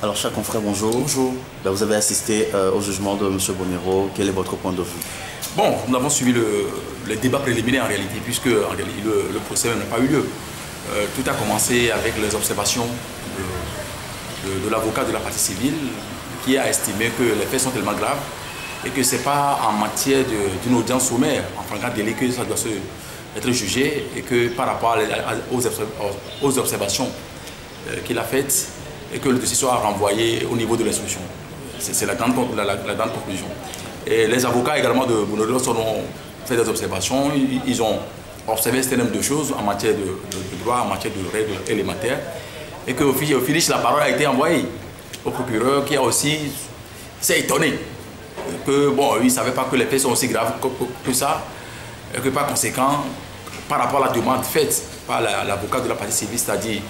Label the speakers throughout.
Speaker 1: Alors, cher confrère, bonjour.
Speaker 2: Bonjour.
Speaker 1: Ben, vous avez assisté au jugement de M. Bonero. Quel est votre point de vue?
Speaker 2: Bon, nous avons suivi le débat préliminaire en réalité, puisque en réalité, le procès n'a pas eu lieu. Tout a commencé avec les observations de l'avocat de la partie civile qui a estimé que les faits sont tellement graves et que ce n'est pas en matière d'une audience sommaire, en flagrant délit, que ça doit être jugé, et que par rapport aux observations qu'il a faites, et que le dossier soit renvoyé au niveau de l'instruction. C'est la grande conclusion. Et les avocats également de Bonero ont fait des observations. Ils ont observé un certain nombre de choses en matière de droit, en matière de règles élémentaires. Et qu'au finish, la parole a été envoyée au procureur, qui a aussi s'est étonné que, bon, il ne savait pas que les faits sont aussi graves que ça, et que par conséquent, par rapport à la demande faite par l'avocat de la partie civile, c'est-à-dire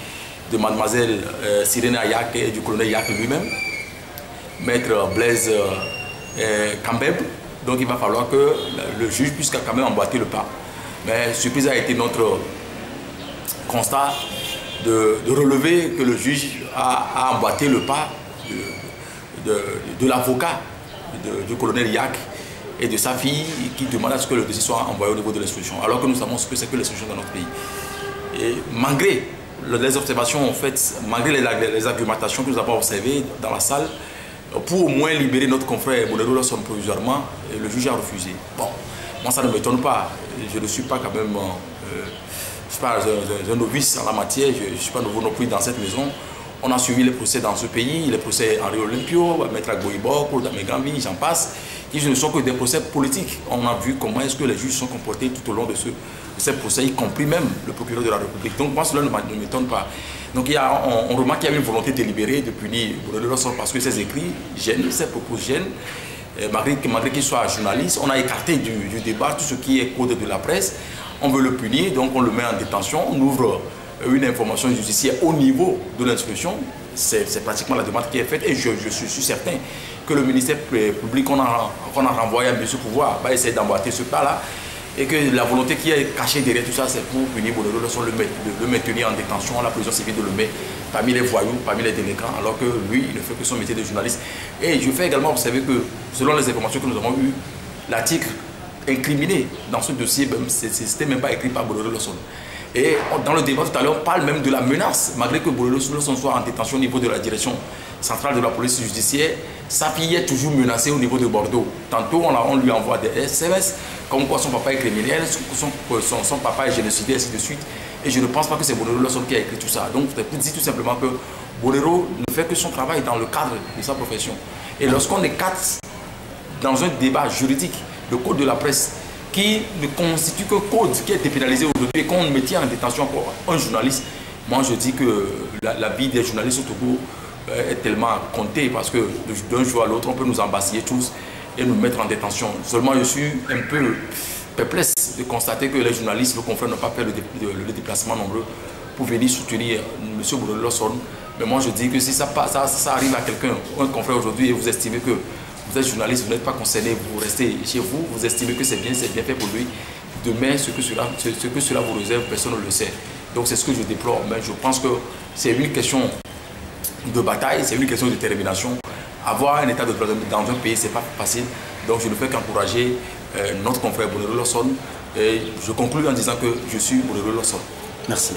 Speaker 2: de mademoiselle Sirena Yak et du colonel Yak lui-même, maître Blaise Kambeb, donc il va falloir que le juge puisse quand même emboîter le pas. Mais surprise a été notre constat de relever que le juge a emboîté le pas de l'avocat du colonel Yak et de sa fille, qui demande à ce que le dossier soit envoyé au niveau de l'instruction, alors que nous savons ce que c'est que l'instruction dans notre pays. Et malgré les observations faites, malgré les argumentations que nous avons observées dans la salle, pour au moins libérer notre confrère Bonero provisoirement, le juge a refusé. Bon, moi ça ne m'étonne pas, je ne suis pas quand même, je suis pas un novice en la matière, je ne suis pas nouveau non plus dans cette maison. On a suivi les procès dans ce pays, les procès Henri Olympio, Maître Agboïbo, Claude Amégambi, j'en passe, qui ne sont que des procès politiques. On a vu comment est-ce que les juges sont comportés tout au long de ces procès, y compris même le procureur de la République. Donc moi cela ne m'étonne pas. Donc on remarque qu'il y a une volonté délibérée de punir Bonero parce que ses écrits gênent, ses propos gênent. Malgré qu'il soit journaliste, on a écarté du débat tout ce qui est code de la presse. On veut le punir, donc on le met en détention, on ouvre une information judiciaire au niveau de l'instruction. C'est pratiquement la demande qui est faite, et je suis certain que le ministère public qu'on a renvoyé à M. Pouvoir va essayer d'emboîter ce pas-là, et que la volonté qui est cachée derrière tout ça, c'est pour punir Bonero, le maintenir en détention, la prison civile de le mettre parmi les voyous, parmi les délinquants, alors que lui, il ne fait que son métier de journaliste. Et je fais également observer que, selon les informations que nous avons eues, l'article incriminé dans ce dossier, c'était même pas écrit par Bonero. Et dans le débat tout à l'heure, on parle même de la menace, malgré que Bonero soit en détention au niveau de la direction centrale de la police judiciaire. Sa fille est toujours menacée au niveau de Bordeaux. Tantôt, on lui envoie des SMS, comme quoi son papa est criminel, son papa est génocidé, ainsi de suite. Et je ne pense pas que c'est Bonero qui a écrit tout ça. Donc, je dis tout simplement que Bonero ne fait que son travail dans le cadre de sa profession. Et lorsqu'on écarte dans un débat juridique le code de la presse, qui ne constitue que code qui a été pénalisé aujourd'hui, et qu'on mettait en détention encore un journaliste, moi je dis que la vie des journalistes au Togo est tellement comptée, parce que d'un jour à l'autre, on peut nous embasiller tous et nous mettre en détention. Seulement, je suis un peu perplexe de constater que les journalistes, nos confrères, n'ont pas fait le déplacement nombreux pour venir soutenir M. Bonero. Mais moi, je dis que si ça arrive à quelqu'un, un confrère aujourd'hui, et vous estimez que vous êtes journaliste, vous n'êtes pas concerné, vous restez chez vous, vous estimez que c'est bien fait pour lui. Demain, ce que cela vous réserve, personne ne le sait. Donc c'est ce que je déplore. Mais je pense que c'est une question de bataille, c'est une question de détermination. Avoir un état de droit dans un pays, ce n'est pas facile. Donc je ne fais qu'encourager notre confrère Bonero. Et je conclue en disant que je suis Bonero.
Speaker 1: Merci.